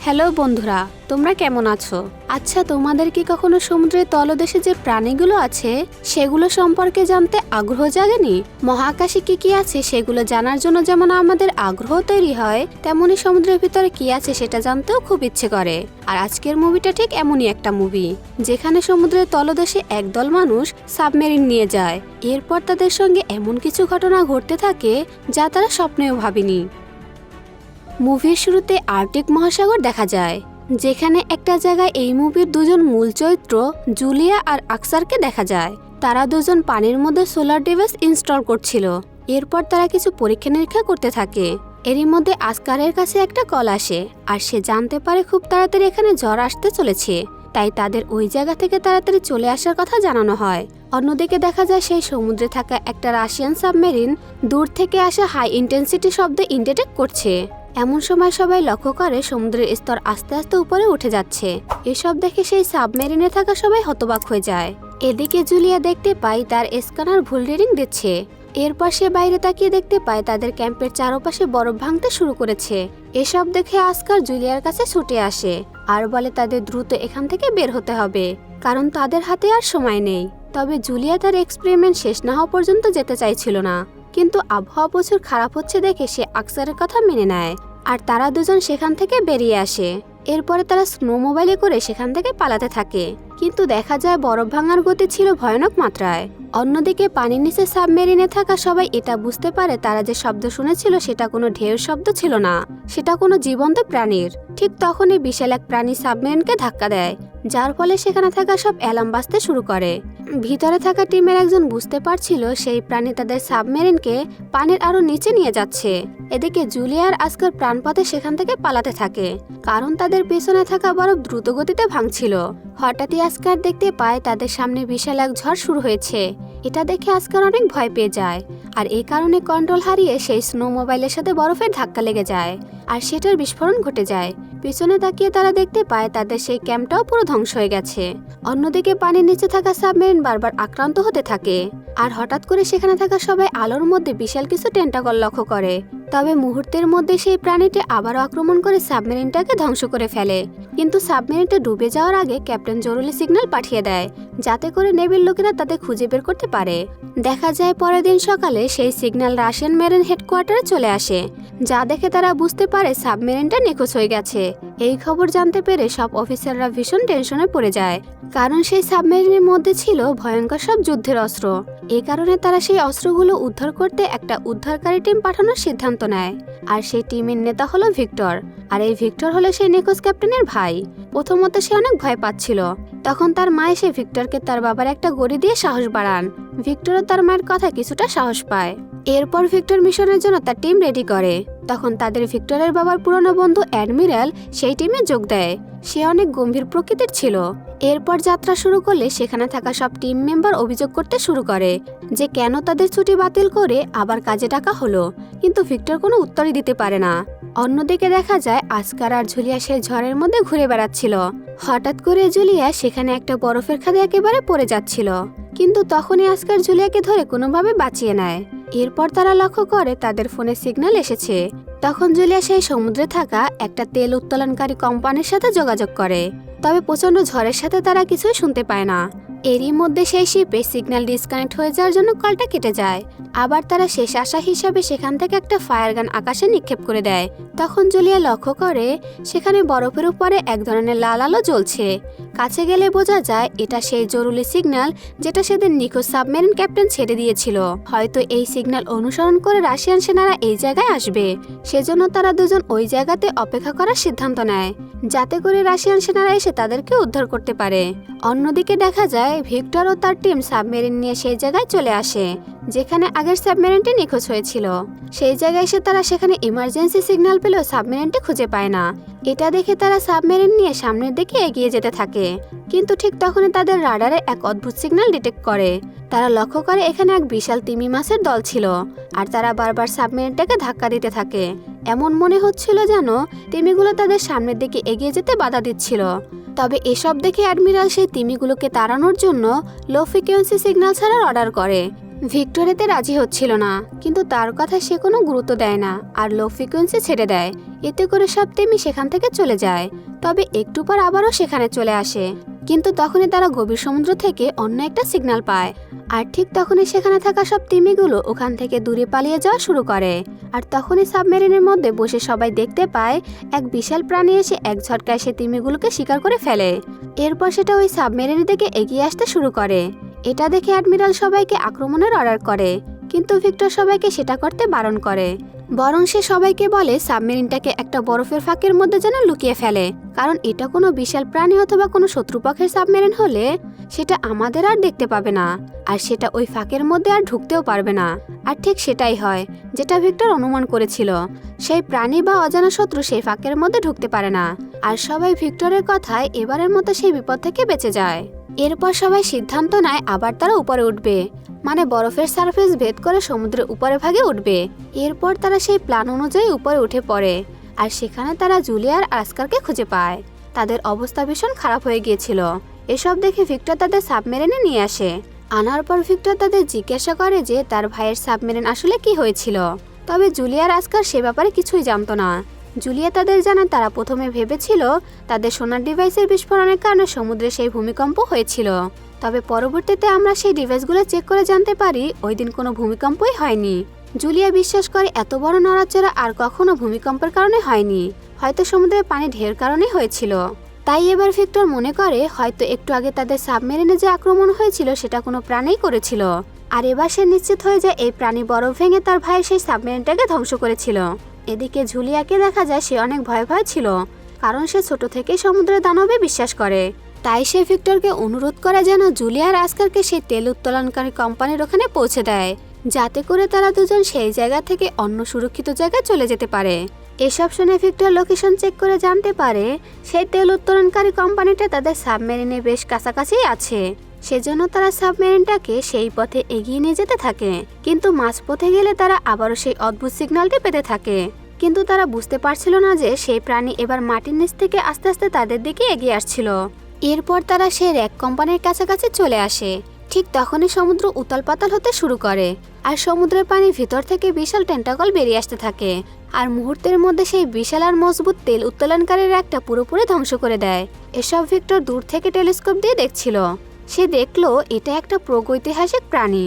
Hello বন্ধুরা, তোমরা কেমন আছো? আচ্ছা, তোমাদের কি কখনো সমুদ্রের তলদেশে যে প্রাণীগুলো আছে সেগুলো সম্পর্কে জানতে আগ্রহ জাগেনি? মহাকাশে কি কি আছে সেগুলো জানার জন্য যেমন আমাদের আগ্রহ তৈরি হয়, তেমনি সমুদ্রের ভিতরে কি আছে সেটা জানতেও খুব ইচ্ছে করে। আর আজকের মুভিটা ঠিক এমনই একটা মুভি, যেখানে সমুদ্রের তলদেশে একদল মানুষ সাবমেরিন নিয়ে যায়। এরপর তাদের সঙ্গে এমন কিছু ঘটনা ঘটতে থাকে যা তারা স্বপ্নেও ভাবেনি। মুভির শুরুতে আর্কটিক মহাসাগর দেখা যায়, যেখানে একটা জায়গায় এই মুভির দুজন মূল চরিত্র জুলিয়া আর আকসারকে দেখা যায়। তারা দুজন পানির মধ্যে সোলার ডিভাইস ইনস্টল করছিল। এরপর তারা কিছু পরীক্ষা নিরীক্ষা করতে থাকে। এরই মধ্যে আসকারের কাছে একটা কল আসে, আর সে জানতে পারে খুব তাড়াতাড়ি এখানে ঝড় আসতে চলেছে, তাই তাদের ওই জায়গা থেকে তাড়াতাড়ি চলে আসার কথা জানানো হয়। অন্যদিকে দেখা যায় সেই সমুদ্রে থাকা একটা রাশিয়ান সাবমেরিন দূর থেকে আসা হাই ইন্টেন্সিটি শব্দ ইন্ডিকেট করছে। এমন সময় সবাই লক্ষ্য করে সমুদ্রের স্তর আস্তে আস্তে উপরে উঠে যাচ্ছে। এসব দেখে সেই সাবমেরিনে থাকা সবাই হতবাক হয়ে যায়। এদিকে জুলিয়া দেখতে পায় তার স্ক্যানার ভুল রিডিং দিচ্ছে। এরপর সে বাইরে তাকিয়ে দেখতে পায় তাদের ক্যাম্পের চারপাশে বরফ ভাঙতে শুরু করেছে। এসব দেখে আসকার জুলিয়ার কাছে ছুটে আসে আর বলে তাদের দ্রুত এখান থেকে বের হতে হবে, কারণ তাদের হাতে আর সময় নেই। তবে জুলিয়া তার এক্সপেরিমেন্ট শেষ না হওয়া পর্যন্ত যেতে চাইছিল না, কিন্তু আবহাওয়া প্রচুর খারাপ হচ্ছে দেখে সে আকসারের কথা মেনে নেয়, আর তারা দুজন সেখান থেকে বেরিয়ে আসে। এরপরে তারা স্নো মোবাইলে করে সেখান থেকে পালাতে থাকে, কিন্তু দেখা যায় বরফ ভাঙার গতি ছিল ভয়ানক মাত্রায়। অন্যদিকে পানির নিচে সাবমেরিনে থাকা সবাই এটা বুঝতে পারে তারা যে শব্দ শুনেছিল সেটা কোনো ঢেউর শব্দ ছিল না, সেটা কোনো জীবন্ত প্রাণীর। ঠিক তখনই বিশাল এক প্রাণী সাবমেরিনকে ধাক্কা দেয়, যার ফলে সেখানে থাকা সব অ্যালার্ম বাজতে শুরু করে। ভিতরে থাকা টিমের একজন বুঝতে পারছিল সেই প্রাণী তাদের সাবমেরিনকে পানির আরো নিচে নিয়ে যাচ্ছে। এদিকে জুলিয়া আর আসকার প্রাণপথে সেখান থেকে পালাতে থাকে, কারণ তাদের পেছনে থাকা বরফ দ্রুত গতিতে ভাঙছিল। হঠাৎই আসকার দেখতে পায় তাদের সামনে বিশাল এক ঝড় শুরু হয়েছে। এটা দেখে আসকার অনেক ভয় পেয়ে যায়, আর এই কারণে কন্ট্রোল হারিয়ে সেই স্নো মোবাইলের সাথে বরফের ধাক্কা লেগে যায়, আর সেটার বিস্ফোরণ ঘটে যায়। পিছনে তাকিয়ে তারা দেখতে পায় তাদের সেই ক্যাম্পটাও পুরো ধ্বংস হয়ে গেছে। অন্যদিকে পানির নিচে থাকা সাবমেরিন বারবার আক্রান্ত হতে থাকে, আর হঠাৎ করে সেখানে থাকা সবাই আলোর মধ্যে বিশাল কিছু টেন্টাকল লক্ষ্য করে। তবে মুহূর্তের মধ্যে সেই প্রাণীটি আবারও আক্রমণ করে সাবমেরিনটাকে ধ্বংস করে ফেলে। কিন্তু সাবমেরিনটা ডুবে যাওয়ার আগে ক্যাপ্টেন জরুরি সিগন্যাল পাঠিয়ে দেয়, যাতে করে নেভির লোকেরা তাদের খুঁজে বের করতে পারে। দেখা যায় পরের দিন সকালে সেই সিগন্যাল রাশিয়ান মেরিন হেডকোয়ার্টারে চলে আসে, যা দেখে তারা বুঝতে পারে সাবমেরিনটা নিখোঁজ হয়ে গেছে। এই খবর জানতে পেরে সব অফিসাররা ভীষণ টেনশনে পড়ে যায়, কারণ সেই সাবমেরিনের মধ্যে ছিল ভয়ঙ্কর সব যুদ্ধের অস্ত্র। এই কারণে তারা সেই অস্ত্রগুলো উদ্ধার করতে একটা উদ্ধারকারী টিম পাঠানোর সিদ্ধান্ত নেয়। আর সেই টিমের নেতা হলো ভিক্টর, আর এই ভিক্টর হলো সেই নিখোঁজ ক্যাপ্টেনের ভাই। প্রথমত সে অনেক ভয় পাচ্ছিল, তখন তার মা এসে ভিক্টরকে তার বাবার একটা গড়ি দিয়ে সাহস বাড়ান। ভিক্টরও তার মায়ের কথা কিছুটা সাহস পায়। এরপর ভিক্টর মিশনের জন্য তার টিম রেডি করে। তখন তাদের ভিক্টরের বাবার পুরনো বন্ধু অ্যাডমিরাল সেই টিমে যোগ দেয়। সে অনেক গম্ভীর প্রকৃতির ছিল। এরপর যাত্রা শুরু করলে সেখানে থাকা সব টিম মেম্বার অভিযোগ করতে শুরু করে যে কেন তাদের ছুটি বাতিল করে আবার কাজে ডাকা হলো, কিন্তু ভিক্টর কোনো উত্তরই দিতে পারে না। অন্যদিকে দেখা যায় আসকার আর জুলিয়া সেই ঝড়ের মধ্যে ঘুরে বেড়াচ্ছিল। হঠাৎ করে জুলিয়া সেখানে একটা বরফের খাদে একেবারে পড়ে যাচ্ছিল, কিন্তু তখনই আসকার জুলিয়াকে ধরে কোনোভাবে বাঁচিয়ে নেয়। এরপর তারা লক্ষ্য করে তাদের ফোনে সিগন্যাল এসেছে। তখন জুলিয়া সেই সমুদ্রে থাকা একটা তেল উত্তোলনকারী কোম্পানির সাথে যোগাযোগ করে, তবে প্রচন্ড ঝড়ের সাথে তারা কিছুই শুনতে পায় না। এরই মধ্যে সেই শিপে সিগন্যাল ডিসকানেক্ট হয়ে যাওয়ার জন্য কলটা কেটে যায়। আবার তারা শেষ আশা হিসাবে সেখান থেকে একটা ফায়ার গান আকাশে নিক্ষেপ করে দেয়। তখন জুলিয়া লক্ষ্য করে সেখানে বরফের উপরে এক ধরনের লাল আলো জ্বলছে। কাছে গেলে বোঝা যায় এটা সেই জরুরি সিগন্যাল যেটা সেদিন নিখোঁজ সাবমেরিন ক্যাপ্টেন ছেড়ে দিয়েছিল। হয়তো এই সিগন্যাল অনুসরণ করে রাশিয়ান সেনারা এই জায়গায় আসবে, সেজন্য তারা দুজন ওই জায়গাতে অপেক্ষা করার সিদ্ধান্ত নেয়, যাতে করে রাশিয়ান সেনারা এসে তাদেরকে উদ্ধার করতে পারে। অন্যদিকে দেখা যায় ভিক্টর ও তার টিম সাবমেরিন নিয়ে সেই জায়গায় চলে আসে যেখানে আগের সাবমেরিনটি নিখোঁজ হয়েছিল। সেই জায়গায় এসে তারা সেখানে ইমার্জেন্সি সিগন্যাল পেলেও সাবমেরিনটি খুঁজে পায় না। এটা দেখে তারা সাবমেরিন নিয়ে সামনের দিকে এগিয়ে যেতে থাকে, কিন্তু ঠিক তখনই তাদের রাডারে এক অদ্ভুত সিগন্যাল ডিটেক্ট করে। তারা লক্ষ্য করে এখানে এক বিশাল তিমি মাছের দল ছিল, আর তারা বারবার সাবমেরিনটাকে ধাক্কা দিতে থাকে। এমন মনে হচ্ছিল যেন তিমিগুলো তাদের সামনের দিকে এগিয়ে যেতে বাধা দিচ্ছিল। তবে এসব দেখে অ্যাডমিরাল সেই তিমিগুলোকে তাড়ানোর জন্য লো ফ্রিকোয়েন্সি সিগন্যাল ছাড়ার অর্ডার করে। ভিক্টর এতে রাজি হচ্ছিল না, কিন্তু তার কথা সে কোনো গুরুত্ব দেয় না আর লো ফ্রিকোয়েন্সি ছেড়ে দেয়। এতে করে সব তিমি সেখান থেকে চলে যায়। তবে একটু পর আবারও সেখানে চলে আসে, কিন্তু তখনই তারা গভীর সমুদ্র থেকে অন্য একটা সিগন্যাল পায়। আর ঠিক তখনই সেখানে থাকা সব তিমিগুলো ওখান থেকে দূরে পালিয়ে যাওয়া শুরু করে। আর তখনই সাবমেরিনের মধ্যে বসে সবাই দেখতে পায় এক বিশাল প্রাণী এসে এক ঝটকায় সে তিমিগুলোকে শিকার করে ফেলে। এরপর সেটা ওই সাবমেরিনের দিকে এগিয়ে আসতে শুরু করে। এটা দেখে অ্যাডমিরাল সবাইকে আক্রমণের অর্ডার করে, কিন্তু ভিক্টর সবাইকে সেটা করতে বারণ করে। বরং সে সবাইকে বলে সাবমেরিনটাকে একটা বরফের ফাঁকের মধ্যে যেন লুকিয়ে ফেলে, কারণ এটা কোনো বিশাল প্রাণী অথবা কোনো শত্রুপক্ষের সাবমেরিন হলে সেটা আমাদের আর দেখতে পাবে না, আর সেটা ওই ফাঁকের মধ্যে আর ঢুকতেও পারবে না। আর ঠিক সেটাই হয়, যেটা ভিক্টর অনুমান করেছিল। সেই প্রাণী বা অজানা শত্রু সেই ফাঁকের মধ্যে ঢুকতে পারে না, আর সবাই ভিক্টরের কথায় এবারের মতো সেই বিপদ থেকে বেঁচে যায়। এরপর সবাই সিদ্ধান্ত নেয় আবার তারা উপরে উঠবে, মানে বরফের সারফেস ভেদ করে সমুদ্রের উপরে ভাগে উঠবে। এরপর তারা সেই প্ল্যান অনুযায়ী উপরে উঠে পড়ে, আর সেখানে তারা জুলিয়া আর আসকারকে খুঁজে পায়। তাদের অবস্থা ভীষণ খারাপ হয়ে গিয়েছিল। এসব দেখে ভিক্টর তাদের সাবমেরিনে নিয়ে আসে। আনার পর ভিক্টর তাদের জিজ্ঞাসা করে যে তার ভাইয়ের সাবমেরিন আসলে কি হয়েছিল। তবে জুলিয়া আর আসকার সে ব্যাপারে কিছুই জানতো না। জুলিয়া তাদের জানান তারা প্রথমে ভেবেছিল তাদের সোনার ডিভাইসের বিস্ফোরণের কারণে সমুদ্রে সেই ভূমিকম্প হয়েছিল। তবে পরবর্তীতে আমরা সেই ডিভাইসগুলো চেক করে জানতে পারি ওই দিন কোনো ভূমিকম্পই হয়নি। জুলিয়া বিশ্বাস করে এত বড় নড়াচড়া আর কখনো ভূমিকম্পের কারণে হয়নি, হয়তো সমুদ্রের পানি ঢের কারণে হয়েছিল। তাই এবার ভিক্টর মনে করে হয়তো একটু আগে তাদের সাবমেরিনে যে আক্রমণ হয়েছিল সেটা কোনো প্রাণীই করেছিল। আর এবার সে নিশ্চিত হয়ে যায় এই প্রাণী বরফ ভেঙে তার ভাইয়ের সেই সাবমেরিনটাকে ধ্বংস করেছিল। এদিকে জুলিয়াকে দেখা যায় সে অনেক ভয় ভয় ছিল, কারণ সে ছোট থেকেই সমুদ্রের দানবে বিশ্বাস করে। তাই সে ভিক্টরকে অনুরোধ করে যেন জুলিয়া আর আসকারকে সেই তেল উত্তোলনকারী কোম্পানির ওখানে পৌঁছে দেয়, যাতে করে তারা দুজন সেই জায়গা থেকে অন্য সুরক্ষিত জায়গায় চলে যেতে পারে। এসব শুনে ভিক্টর লোকেশন চেক করে জানতে পারে সেই তেল উত্তোলনকারী কোম্পানিটা তাদের সাবমেরিনের বেশ কাছাকাছি আছে। সেজন্য তারা সাবমেরিনটাকে সেই পথে এগিয়ে নিয়ে যেতে থাকে। কিন্তু মাঝপথে গেলে তারা আবারও সেই অদ্ভুত সিগন্যালটি পেতে থাকে, কিন্তু তারা বুঝতে পারছিল না যে সেই প্রাণী এবার মাটির নিচ থেকে আস্তে আস্তে তাদের দিকে এগিয়ে আসছিল। এরপর তারা সেই র্যাক কোম্পানির কাছাকাছি চলে আসে। ঠিক তখনই সমুদ্র উতাল পাতাল হতে শুরু করে, আর সমুদ্রের পানির ভিতর থেকে বিশাল টেন্টাকল বেরিয়ে আসতে থাকে। আর মুহূর্তের মধ্যে সেই বিশাল আর মজবুত তেল উত্তোলনকারী র্যাকটা পুরোপুরি ধ্বংস করে দেয়। এসব ভিক্টর দূর থেকে টেলিস্কোপ দিয়ে দেখছিল। সে দেখলো এটা একটা প্রাগৈতিহাসিক প্রাণী,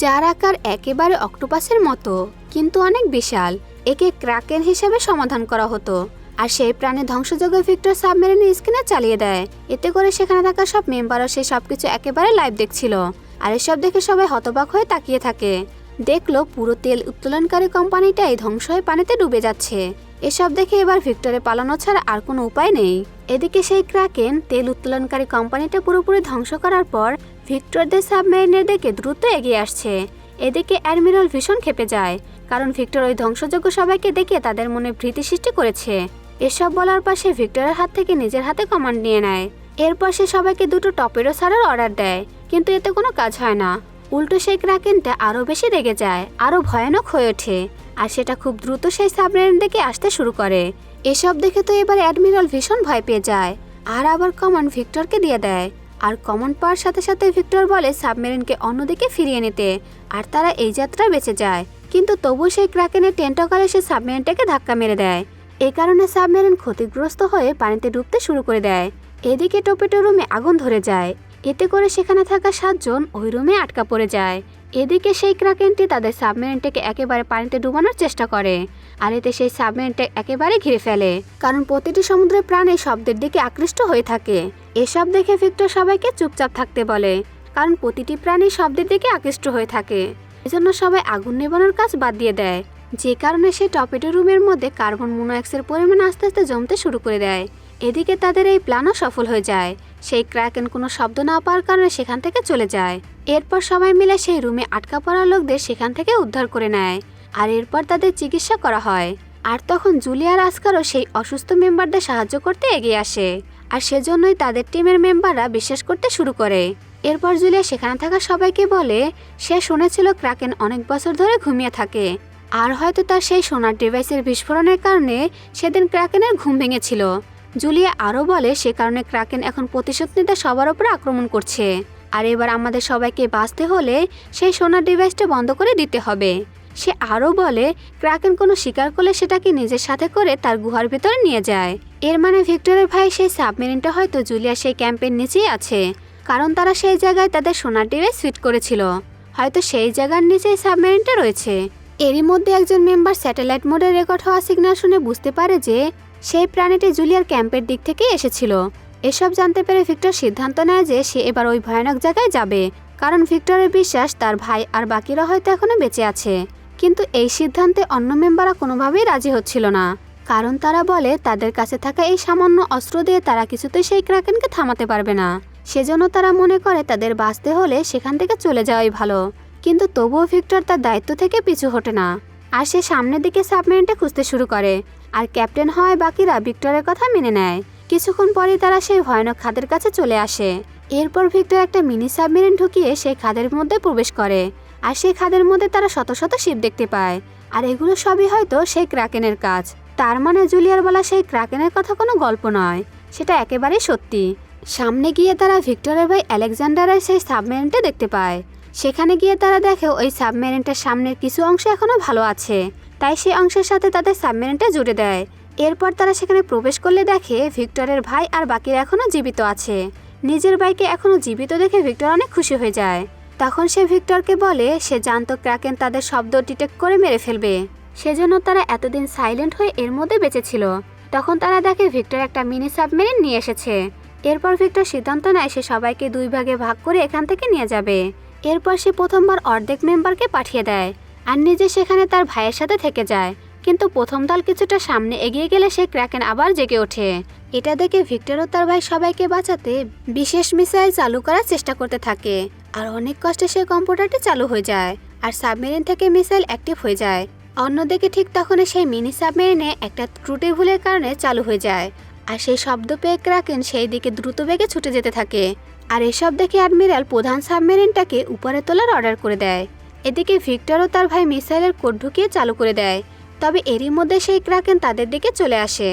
যার আকার একেবারে অক্টোপাসের মতো, কিন্তু অনেক বিশাল। একে ক্রাকেন হিসেবে সমাধান করা হতো। আর সেই প্রাণী ধ্বংসযোগ্য ভিক্টর সাবমেরিনের স্ক্রিনে চালিয়ে দেয়। এতে করে সেখানে থাকা সব মেম্বারও সেই সবকিছু একেবারে লাইভ দেখছিল। আর এসব দেখে সবাই হতবাক হয়ে তাকিয়ে থাকে। দেখলো পুরো তেল উত্তোলনকারী কোম্পানিটাই ধ্বংস হয়ে পানিতে ডুবে যাচ্ছে। এসব দেখে এবার ভিক্টরে পালানো ছাড়া আর কোনো উপায় নেই। এদিকে সেই ক্রাকেন তেল উত্তোলনকারী কোম্পানিটা পুরোপুরি ধ্বংস করার পর ভিক্টরদের সাবমেরিনের দিকে দ্রুত এগিয়ে আসছে। এদিকে অ্যাডমিরাল ভীষণ ক্ষেপে যায়, কারণ ভিক্টর ওই ধ্বংসযোগ্য সবাইকে দেখে তাদের মনে ভীতি সৃষ্টি করেছে। এসব বলার পর সে ভিক্টরের হাত থেকে নিজের হাতে কমান্ড নিয়ে নেয়। এরপর সে সবাইকে দুটো টর্পেডো ছাড়ার অর্ডার দেয়, কিন্তু এতে কোনো কাজ হয় না। উল্টো সেই ক্রাকেনটা আরও বেশি রেগে যায়, আরও ভয়ানক হয়ে ওঠে, আর সেটা খুব দ্রুত সেই সাবমেরিন দিকে আসতে শুরু করে। এসব দেখে তো এবার অ্যাডমিরাল ভীষণ ভয় পেয়ে যায়, আর আবার কমান্ড ভিক্টরকে দিয়ে দেয়। আর কমান্ড পাওয়ার সাথে সাথে ভিক্টর বলে সাবমেরিনকে অন্যদিকে ফিরিয়ে নিতে, আর তারা এই যাত্রায় বেঁচে যায়। কিন্তু তবু সেই ক্রাকেনের টেন্টাকল এসে সাবমেরিনটাকে ধাক্কা মেরে দেয়। এই কারণে সাবমেরিন ক্ষতিগ্রস্ত হয়ে পানিতে ডুবতে শুরু করে দেয়। এদিকে টর্পেডো রুমে আগুন ধরে যায়, এতে করে সেখানে থাকা 7 জন ওই রুমে আটকা পড়ে যায়। এদিকে সেই ক্রাকেনটি তাদের সাবমেরিনটাকে একেবারে পানিতে ডুবানোর চেষ্টা করে, আর এতে সেই সাবমেরিনটা একেবারে ঘিরে ফেলে, কারণ প্রতিটি সমুদ্রের প্রাণী শব্দের দিকে আকৃষ্ট হয়ে থাকে। এসব দেখে ভিক্টর সবাইকে চুপচাপ থাকতে বলে, কারণ প্রতিটি প্রাণী শব্দের দিকে আকৃষ্ট হয়ে থাকে। এজন্য সবাই আগুন নেভানোর কাজ বাদ দিয়ে দেয়, যে কারণে সেই টর্পেডো রুমের মধ্যে কার্বন মনোক্সাইডের পরিমাণ আস্তে আস্তে জমতে শুরু করে দেয়। এদিকে তাদের এই প্ল্যানও সফল হয়ে যায়। সেই ক্রাকেন কোনো শব্দ না পাওয়ার কারণে সেখান থেকে চলে যায়। এরপর সবাই মিলে সেই রুমে আটকা পড়া লোকদের সেখান থেকে উদ্ধার করে নেয়, আর এরপর তাদের চিকিৎসা করা হয়। আর তখন জুলিয়া আর আসকারও সেই অসুস্থ মেম্বারদের সাহায্য করতে এগিয়ে আসে, আর সেজন্যই তাদের টিমের মেম্বাররা বিশ্বাস করতে শুরু করে। এরপর জুলিয়া সেখানে থাকা সবাইকে বলে সে শুনেছিল ক্রাকেন অনেক বছর ধরে ঘুমিয়ে থাকে, আর হয়তো তার সেই সোনার ডিভাইসের বিস্ফোরণের কারণে সেদিন ক্রাকেনের ঘুম ভেঙেছিল। জুলিয়া আরও বলে সে কারণে ক্রাকেন এখন প্রতিশোধ নিতে সবার উপরে আক্রমণ করছে, আর এবার আমাদের সবাইকে বাঁচতে হলে সেই সোনার ডিভাইসটা বন্ধ করে দিতে হবে। সে আরও বলে ক্রাকেন কোনো শিকার করলে সেটাকে নিজের সাথে করে তার গুহার ভিতরে নিয়ে যায়। এর মানে ভিক্টরের ভাই সেই সাবমেরিনটা হয়তো জুলিয়া সেই ক্যাম্পের নিচেই আছে, কারণ তারা সেই জায়গায় তাদের সোনার ডিভাইস ফিট করেছিল। হয়তো সেই জায়গার নিচেই সাবমেরিনটা রয়েছে। এরই মধ্যে একজন মেম্বার স্যাটেলাইট মোডে রেকর্ড হওয়া সিগন্যাল শুনে বুঝতে পারে যে সেই প্রাণীটি জুলিয়ার ক্যাম্পের দিক থেকে এসেছিল। এসব জানতে পেরে ভিক্টর সিদ্ধান্ত নেয় যে সে এবার ওই ভয়ানক জায়গায় যাবে, কারণ ভিক্টরের বিশ্বাস তার ভাই আর বাকিরা হয়তো এখনো বেঁচে আছে। কিন্তু এই সিদ্ধান্তে অন্য মেম্বাররা কোনোভাবেই রাজি হচ্ছিল না, কারণ তারা বলে তাদের কাছে থাকা এই সামান্য অস্ত্র দিয়ে তারা কিছুতেই সেই ক্রাকেনকে থামাতে পারবে না। সেজন্য তারা মনে করে তাদের বাঁচতে হলে সেখান থেকে চলে যাওয়াই ভালো। কিন্তু তবুও ভিক্টর তার দায়িত্ব থেকে পিছু হটে না, আর সে সামনের দিকে সাবমেরিনটা খুঁজতে শুরু করে। আর ক্যাপ্টেন হওয়ায় বাকিরা ভিক্টরের কথা মেনে নেয়। কিছুক্ষণ পরেই তারা সেই ভয়ানক খাদের কাছে চলে আসে। এরপর ভিক্টর একটা মিনি সাবমেরিন ঢুকিয়ে সেই খাদের মধ্যে প্রবেশ করে, আর সেই খাদের মধ্যে তারা শত শত শিপ দেখতে পায়। আর এগুলো সবই হয়তো সেই ক্রাকেনের কাজ। তার মানে জুলিয়ার বলা সেই ক্রাকেনের কথা কোনো গল্প নয়, সেটা একেবারেই সত্যি। সামনে গিয়ে তারা ভিক্টরের ভাই আলেকজান্ডারের সেই সাবমেরিনটা দেখতে পায়। সেখানে গিয়ে তারা দেখে ওই সাবমেরিনটার সামনের কিছু অংশ এখনো ভালো আছে, তাই সেই অংশের সাথে তাদের সাবমেরিনটা জুড়ে দেয়। এরপর তারা সেখানে প্রবেশ করলে দেখে ভিক্টরের ভাই আর বাকিরা এখনো জীবিত আছে। নিজের ভাইকে এখনো জীবিত দেখে ভিক্টর অনেক খুশি হয়ে যায়। তখন সে ভিক্টরকে বলে সে জানতো ক্রাকেন তাদের শব্দ ডিটেক্ট করে মেরে ফেলবে, সেজন্য তারা এতদিন সাইলেন্ট হয়ে এর মধ্যে বেঁচেছিল। তখন তারা দেখে ভিক্টর একটা মিনি সাবমেরিন নিয়ে এসেছে। এরপর ভিক্টর সিদ্ধান্ত নেয় সে সবাইকে দুই ভাগে ভাগ করে এখান থেকে নিয়ে যাবে। এরপর সে প্রথমবার অর্ধেক মেম্বারকে পাঠিয়ে দেয় আর নিজে সেখানে তার ভাইয়ের সাথে থেকে যায়। কিন্তু প্রথম দল কিছুটা সামনে এগিয়ে গেলে সে ক্রাকেন আবার জেগে ওঠে। এটা দেখে ভিক্টর ও তার ভাই সবাইকে বাঁচাতে বিশেষ মিসাইল চালু করার চেষ্টা করতে থাকে। আর অনেক কষ্টে সে কম্পিউটারটি চালু হয়ে যায় আর সাবমেরিন থেকে মিসাইল অ্যাক্টিভ হয়ে যায়। অন্যদিকে ঠিক তখনই সেই মিনি সাবমেরিনে একটা ত্রুটি ভুলের কারণে চালু হয়ে যায়, আর সেই শব্দ পেয়ে ক্রাকেন সেই দিকে দ্রুত বেগে ছুটে যেতে থাকে। আর এসব দেখে অ্যাডমিরাল প্রধান সাবমেরিনটাকে উপরে তোলার অর্ডার করে দেয়। এদিকে ভিক্টর ও তার ভাই মিসাইলের কোড ঢুকিয়ে চালু করে দেয়। তবে এরই মধ্যে সেই ক্রাকেন তাদের দিকে চলে আসে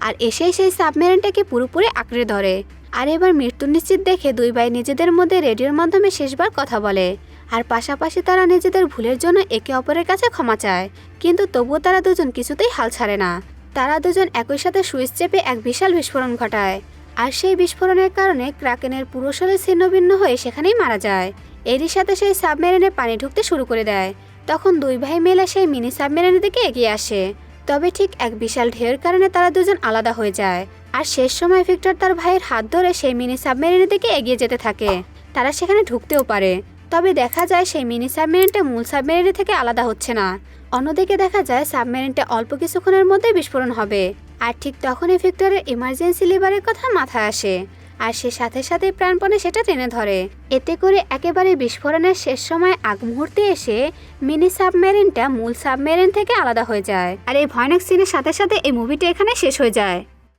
আর এসেই সেই সাবমেরিনটাকে পুরোপুরি আঁকড়ে ধরে। আর এবার মৃত্যু নিশ্চিত দেখে দুই ভাই নিজেদের মধ্যে রেডিওর মাধ্যমে শেষবার কথা বলে। আর পাশাপাশি তারা নিজেদের ভুলের জন্য একে অপরের কাছে ক্ষমা চায়। কিন্তু তবুও তারা দুজন কিছুতেই হাল ছাড়ে না। তারা দুজন একই সাথে সুইচ চেপে এক বিশাল বিস্ফোরণ ঘটায়, আর সেই বিস্ফোরণের কারণে ক্রাকেনের পুরো শরীর ছিন্নভিন্ন হয়ে সেখানেই মারা যায়। এরই সাথে সেই সাবমেরিনে পানি ঢুকতে শুরু করে দেয়। তখন দুই ভাই মিলে সেই মিনি সাবমেরিনের দিকে এগিয়ে আসে। তবে ঠিক এক বিশাল ঢেউয়ের কারণে তারা দুজন আলাদা হয়ে যায়। আর শেষ সময় ভিক্টর তার ভাইয়ের হাত ধরে সেই মিনি সাবমেরিনের দিকে এগিয়ে যেতে থাকে। তারা সেখানে ঢুকতেও পারে, তবে দেখা যায় সেই মিনি সাবমেরিনটা মূল সাবমেরিনের থেকে আলাদা হচ্ছে না। অন্যদিকে দেখা যায় সাবমেরিনটা অল্প কিছুক্ষণের মধ্যে বিস্ফোরণ হবে। আর ঠিক তখনই ভিক্টরের ইমার্জেন্সি লিভারের কথা মাথায় আসে, আর সে সাথে সাথে প্রাণপণে সেটা টেনে ধরে। এতে করে একেবারে বিস্ফোরণের শেষ সময় আগ মুহূর্তে এসে মিনি সাবমেরিনটা মূল সাবমেরিন থেকে আলাদা হয়ে যায়। আর এই ভয়ানক সিনের সাথে সাথে এই মুভিটা এখানে শেষ হয়ে যায়।